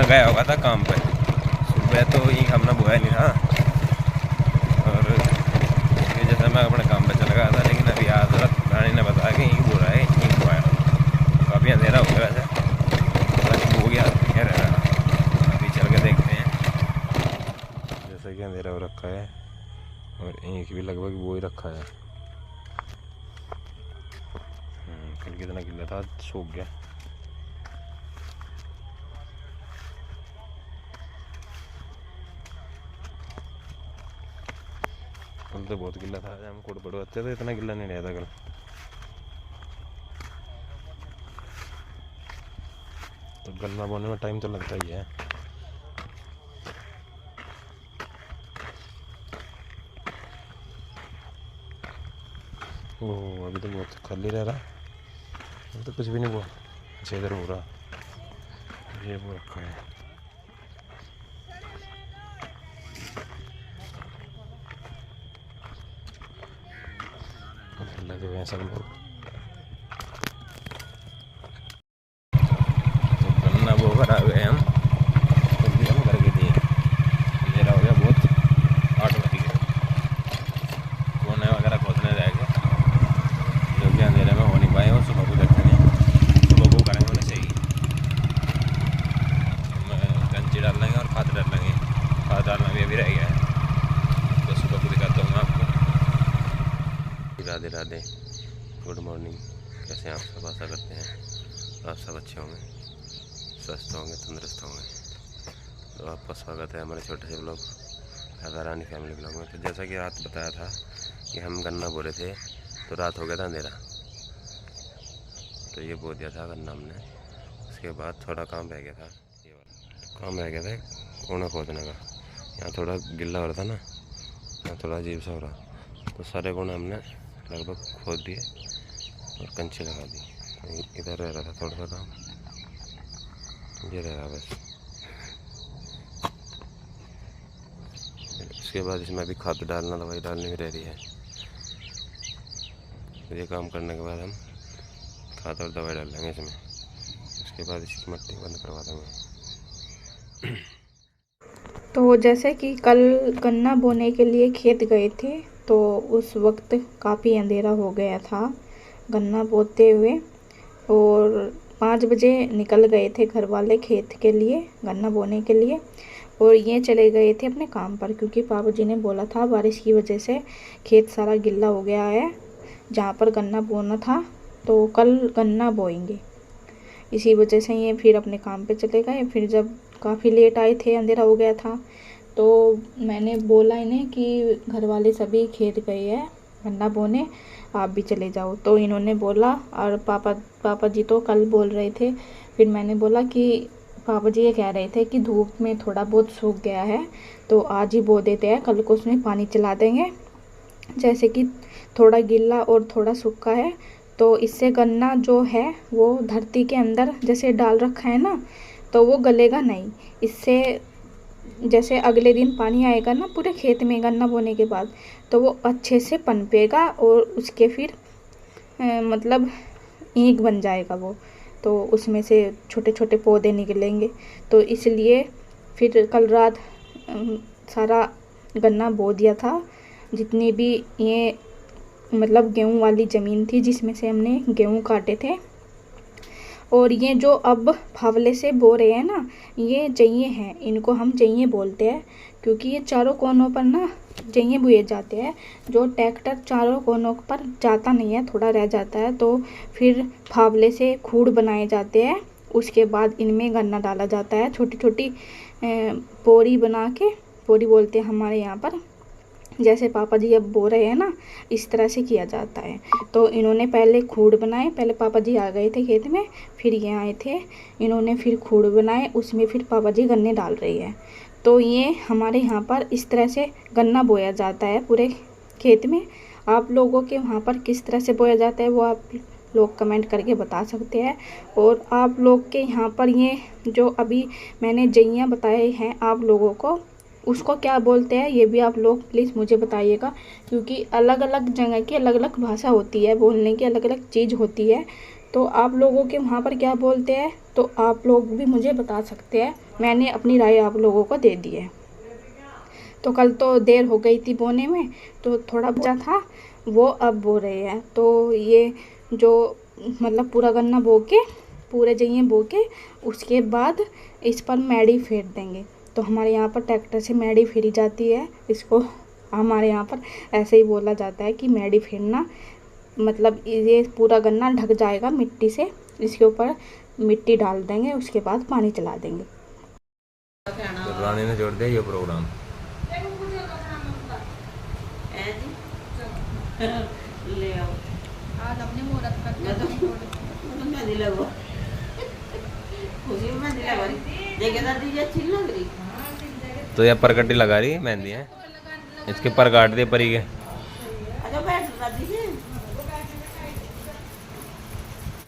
गया होगा था काम पे। सुबह तो ही हमने बोया नहीं था, और इसकी वजह से मैं अपने काम पे चला गया था। लेकिन अभी आज रानी ने बताया कि यहीं बो रहा है, यहीं बोया। काफ़ी अंधेरा हो गया वैसे, बस हो गया रह रहा। अभी चल के देखते हैं। जैसा कि अंधेरा हो रखा है और ईंख भी लगभग वो ही रखा है। कल कितना गिला था, सूख गया। कल तो बहुत गिला था, हम कोट पड़वाते तो इतना गिला नहीं रहता कल। तो गन्ना बोने में टाइम तो लगता ही है। ओह अभी तो बहुत खाली रह रहा, अभी तो कुछ भी नहीं हुआ। अच्छा इधर हो रहा, ये वो रखा है। लगे हुए हैं सब लोग। तो गन्ना बोकर आ गए हम, हम घर के लिए। अंधेरा हो गया बहुत, 8 बज गए। कोने वगैरह खोदने रह गए, जो कि अंधेरे में हो नहीं पाए। और सुबह को देखते नहीं, सुबह को करेंगे उन्हें सही। कंची डाल लेंगे और खाद डाल लेंगे। खाद डालना भी अभी रह गया है, तो सुबह को दिखाता हूँ मैं आपको। Radhe Radhe, good morning. कैसे आप सब? आशा करते हैं आप सब अच्छे होंगे, स्वस्थ होंगे, तंदुरुस्त होंगे। तो आपका स्वागत है हमारे छोटे से blog Radha Rani family blog में। तो जैसा कि रात बताया था कि हम गन्ना बो रहे थे, तो रात हो गया था अंधेरा, तो ये बो दिया था गन्ना हमने। उसके बाद थोड़ा काम रह गया था, ये वाला काम रह गया था कोना खोदने का। यहाँ थोड़ा गिल्ला हो रहा था ना, यहाँ थोड़ा अजीब सा हो रहा, तो सारे कोने हमने लगभग खोद दिए और कंची लगा दी। तो इधर रह रहा था थोड़ा सा काम, ये रह रहा बस। उसके बाद इसमें अभी खाद डालना, दवाई डालनी भी रह रही है। ये काम करने के बाद हम खाद और दवाई डाल देंगे इसमें। उसके बाद इसकी मट्टी बंद करवा देंगे। तो जैसे कि कल गन्ना बोने के लिए खेत गए थे, तो उस वक्त काफ़ी अंधेरा हो गया था गन्ना बोते हुए, और 5 बजे निकल गए थे घर वाले खेत के लिए, गन्ना बोने के लिए। और ये चले गए थे अपने काम पर, क्योंकि पापा जी ने बोला था बारिश की वजह से खेत सारा गिल्ला हो गया है जहाँ पर गन्ना बोना था, तो कल गन्ना बोएंगे। इसी वजह से ये फिर अपने काम पे चले गए। फिर जब काफ़ी लेट आए थे, अंधेरा हो गया था, तो मैंने बोला इन्हें कि घर वाले सभी खेत गए हैं गन्ना बोने, आप भी चले जाओ। तो इन्होंने बोला, और पापा जी तो कल बोल रहे थे। फिर मैंने बोला कि पापा जी ये कह रहे थे कि धूप में थोड़ा बहुत सूख गया है, तो आज ही बो देते हैं, कल को उसमें पानी चला देंगे। जैसे कि थोड़ा गीला और थोड़ा सूखा है, तो इससे गन्ना जो है वो धरती के अंदर जैसे डाल रखा है ना, तो वो गलेगा नहीं। इससे जैसे अगले दिन पानी आएगा ना पूरे खेत में गन्ना बोने के बाद, तो वो अच्छे से पनपेगा और उसके फिर मतलब ईंख बन जाएगा वो, तो उसमें से छोटे छोटे पौधे निकलेंगे। तो इसलिए फिर कल रात सारा गन्ना बो दिया था, जितनी भी ये मतलब गेहूँ वाली ज़मीन थी जिसमें से हमने गेहूँ काटे थे। और ये जो अब फावले से बो रहे हैं ना, ये जइये हैं, इनको हम जइये बोलते हैं, क्योंकि ये चारों कोनों पर ना जइये बोए जाते हैं। जो ट्रैक्टर चारों कोनों पर जाता नहीं है, थोड़ा रह जाता है, तो फिर फावले से खूड़ बनाए जाते हैं। उसके बाद इनमें गन्ना डाला जाता है, छोटी छोटी पोरी बना के, पोरी बोलते हैं हमारे यहाँ पर। जैसे पापा जी अब बो रहे हैं ना, इस तरह से किया जाता है। तो इन्होंने पहले खूड़ बनाए, पहले पापा जी आ गए थे खेत में, फिर ये आए थे, इन्होंने फिर खूड़ बनाए, उसमें फिर पापा जी गन्ने डाल रही है। तो ये हमारे यहाँ पर इस तरह से गन्ना बोया जाता है पूरे खेत में। आप लोगों के वहाँ पर किस तरह से बोया जाता है वो आप लोग कमेंट करके बता सकते हैं। और आप लोग के यहाँ पर ये जो अभी मैंने जइयाँ बताए हैं आप लोगों को, उसको क्या बोलते हैं ये भी आप लोग प्लीज़ मुझे बताइएगा, क्योंकि अलग अलग जगह की अलग अलग भाषा होती है, बोलने की अलग अलग चीज़ होती है। तो आप लोगों के वहाँ पर क्या बोलते हैं तो आप लोग भी मुझे बता सकते हैं। मैंने अपनी राय आप लोगों को दे दी है। तो कल तो देर हो गई थी बोने में, तो थोड़ा बचा था वो अब बो रहे हैं। तो ये जो मतलब पूरा गन्ना बो के, पूरे जइए बो के, उसके बाद इस पर मैडी फेर देंगे। तो हमारे यहाँ पर ट्रैक्टर से मैडी फेरी जाती है। इसको हमारे यहाँ पर ऐसे ही बोला जाता है कि मैडी फेरना, मतलब ये पूरा गन्ना ढक जाएगा मिट्टी से, इसके ऊपर मिट्टी डाल देंगे, उसके बाद पानी चला देंगे। तो रानी ने जोड़ दिया ये प्रोग्राम। ले आओ आज अपने मुहूर्त कर मेहंदी लगो, खुशी में मेहंदी लगा रही देखे दादी जी अच्छी लग रही। तो ये परकट्टी लगा रही है मेहंदी है, इसके पर काट दिए परी के। अच्छा बैठ दादी जी